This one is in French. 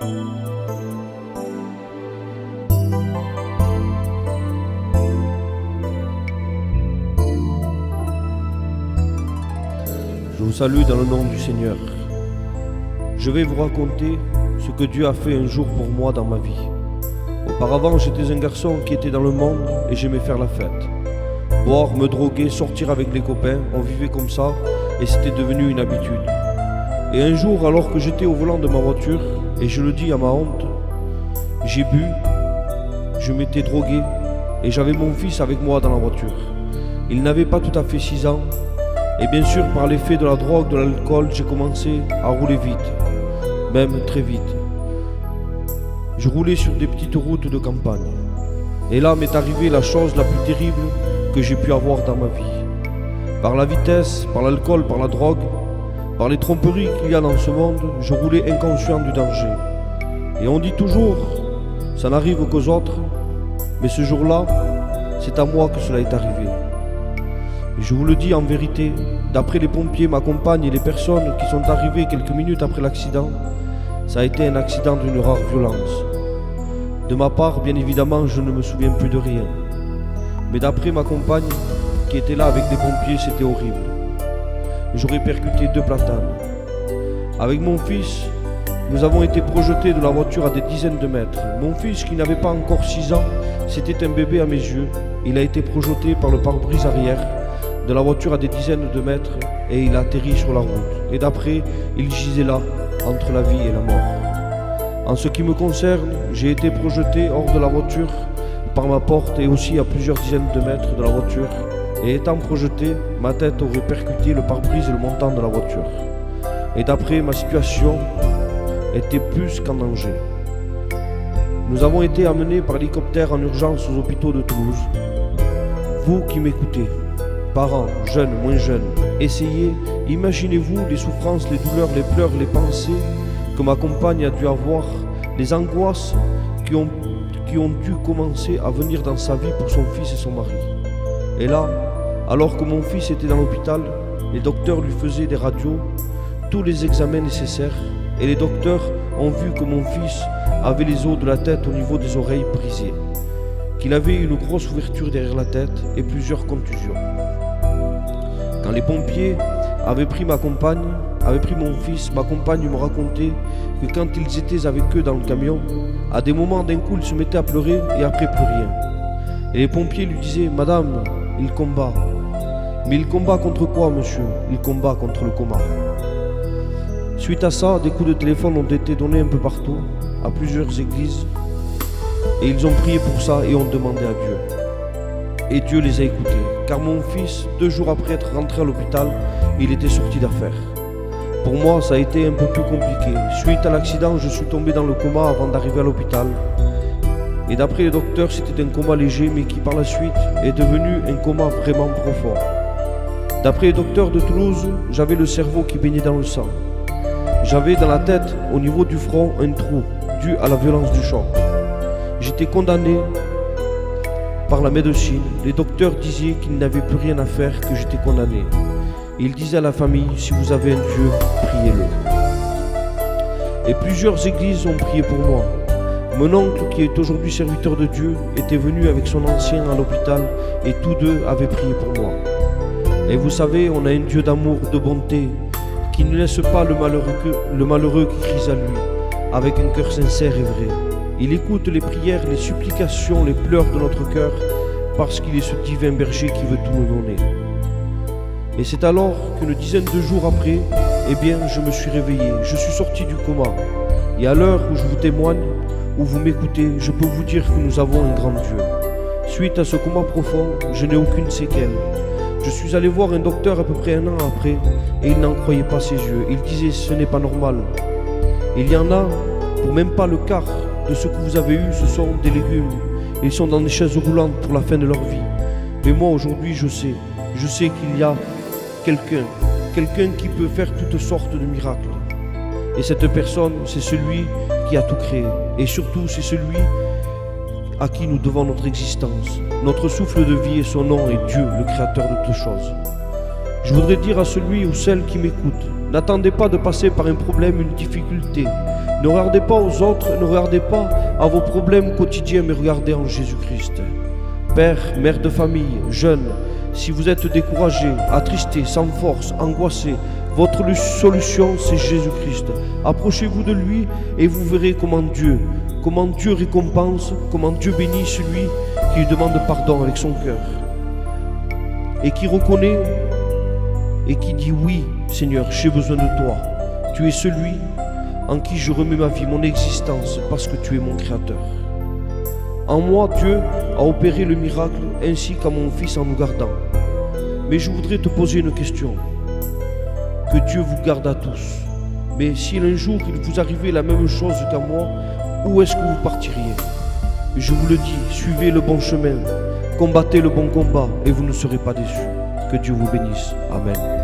Je vous salue dans le nom du Seigneur. Je vais vous raconter ce que Dieu a fait un jour pour moi dans ma vie. Auparavant, j'étais un garçon qui était dans le monde et j'aimais faire la fête. Boire, me droguer, sortir avec les copains, on vivait comme ça et c'était devenu une habitude. Et un jour, alors que j'étais au volant de ma voiture, et je le dis à ma honte, j'ai bu, je m'étais drogué et j'avais mon fils avec moi dans la voiture. Il n'avait pas tout à fait 6 ans. Et bien sûr, par l'effet de la drogue, de l'alcool, j'ai commencé à rouler vite, même très vite. Je roulais sur des petites routes de campagne. Et là m'est arrivée la chose la plus terrible que j'ai pu avoir dans ma vie. Par la vitesse, par l'alcool, par la drogue, par les tromperies qu'il y a dans ce monde, je roulais inconscient du danger. Et on dit toujours, ça n'arrive qu'aux autres, mais ce jour-là, c'est à moi que cela est arrivé. Et je vous le dis en vérité, d'après les pompiers, ma compagne et les personnes qui sont arrivées quelques minutes après l'accident, ça a été un accident d'une rare violence. De ma part, bien évidemment, je ne me souviens plus de rien. Mais d'après ma compagne, qui était là avec les pompiers, c'était horrible. J'aurais percuté 2 platanes. Avec mon fils, nous avons été projetés de la voiture à des dizaines de mètres. Mon fils, qui n'avait pas encore 6 ans, c'était un bébé à mes yeux. Il a été projeté par le pare-brise arrière de la voiture à des dizaines de mètres et il a atterri sur la route. Et d'après, il gisait là, entre la vie et la mort. En ce qui me concerne, j'ai été projeté hors de la voiture par ma porte et aussi à plusieurs dizaines de mètres de la voiture. Et étant projeté, ma tête aurait percuté le pare-brise et le montant de la voiture. Et d'après, ma situation était plus qu'en danger. Nous avons été amenés par hélicoptère en urgence aux hôpitaux de Toulouse. Vous qui m'écoutez, parents, jeunes, moins jeunes, essayez, imaginez-vous les souffrances, les douleurs, les pleurs, les pensées que ma compagne a dû avoir, les angoisses qui ont dû commencer à venir dans sa vie pour son fils et son mari. Et là, alors que mon fils était dans l'hôpital, les docteurs lui faisaient des radios, tous les examens nécessaires, et les docteurs ont vu que mon fils avait les os de la tête au niveau des oreilles brisés, qu'il avait une grosse ouverture derrière la tête et plusieurs contusions. Quand les pompiers avaient pris mon fils, ma compagne me racontait que quand ils étaient avec eux dans le camion, à des moments d'un coup, il se mettait à pleurer et après plus rien. Et les pompiers lui disaient « Madame, il combat. » Mais il combat contre quoi, monsieur? Il combat contre le coma. Suite à ça, des coups de téléphone ont été donnés un peu partout, à plusieurs églises, et ils ont prié pour ça et ont demandé à Dieu. Et Dieu les a écoutés, car mon fils, 2 jours après être rentré à l'hôpital, il était sorti d'affaires. Pour moi, ça a été un peu plus compliqué. Suite à l'accident, je suis tombé dans le coma avant d'arriver à l'hôpital. Et d'après les docteurs, c'était un coma léger, mais qui par la suite est devenu un coma vraiment profond. D'après les docteurs de Toulouse, j'avais le cerveau qui baignait dans le sang. J'avais dans la tête, au niveau du front, un trou, dû à la violence du choc. J'étais condamné par la médecine. Les docteurs disaient qu'ils n'avaient plus rien à faire, que j'étais condamné. Ils disaient à la famille, si vous avez un Dieu, priez-le. Et plusieurs églises ont prié pour moi. Mon oncle, qui est aujourd'hui serviteur de Dieu, était venu avec son ancien à l'hôpital et tous deux avaient prié pour moi. Et vous savez, on a un Dieu d'amour, de bonté, qui ne laisse pas le malheureux qui crie à lui, avec un cœur sincère et vrai. Il écoute les prières, les supplications, les pleurs de notre cœur, parce qu'il est ce divin berger qui veut tout nous donner. Et c'est alors qu'une dizaine de jours après, eh bien, je me suis réveillé, je suis sorti du coma. Et à l'heure où je vous témoigne, où vous m'écoutez, je peux vous dire que nous avons un grand Dieu. Suite à ce coma profond, je n'ai aucune séquelle. Je suis allé voir un docteur à peu près 1 an après, et il n'en croyait pas ses yeux. Il disait, ce n'est pas normal. Il y en a, pour même pas le quart de ce que vous avez eu, ce sont des légumes. Ils sont dans des chaises roulantes pour la fin de leur vie. Mais moi, aujourd'hui, je sais qu'il y a quelqu'un qui peut faire toutes sortes de miracles. Et cette personne, c'est celui qui a tout créé. Et surtout, c'est celui à qui nous devons notre existence. Notre souffle de vie et son nom est Dieu, le créateur de toutes choses. Je voudrais dire à celui ou celle qui m'écoute, n'attendez pas de passer par un problème, une difficulté. Ne regardez pas aux autres, ne regardez pas à vos problèmes quotidiens, mais regardez en Jésus-Christ. Père, mère de famille, jeune, si vous êtes découragé, attristé, sans force, angoissé, votre solution c'est Jésus-Christ. Approchez-vous de lui et vous verrez comment Dieu récompense, comment Dieu bénit celui qui lui demande pardon avec son cœur. Et qui reconnaît et qui dit oui, Seigneur, j'ai besoin de toi. Tu es celui en qui je remets ma vie, mon existence, parce que tu es mon Créateur. En moi, Dieu a opéré le miracle, ainsi qu'à mon Fils en nous gardant. Mais je voudrais te poser une question. Que Dieu vous garde à tous. Mais si un jour il vous arrivait la même chose qu'à moi, où est-ce que vous partiriez? Je vous le dis, suivez le bon chemin, combattez le bon combat et vous ne serez pas déçus. Que Dieu vous bénisse. Amen.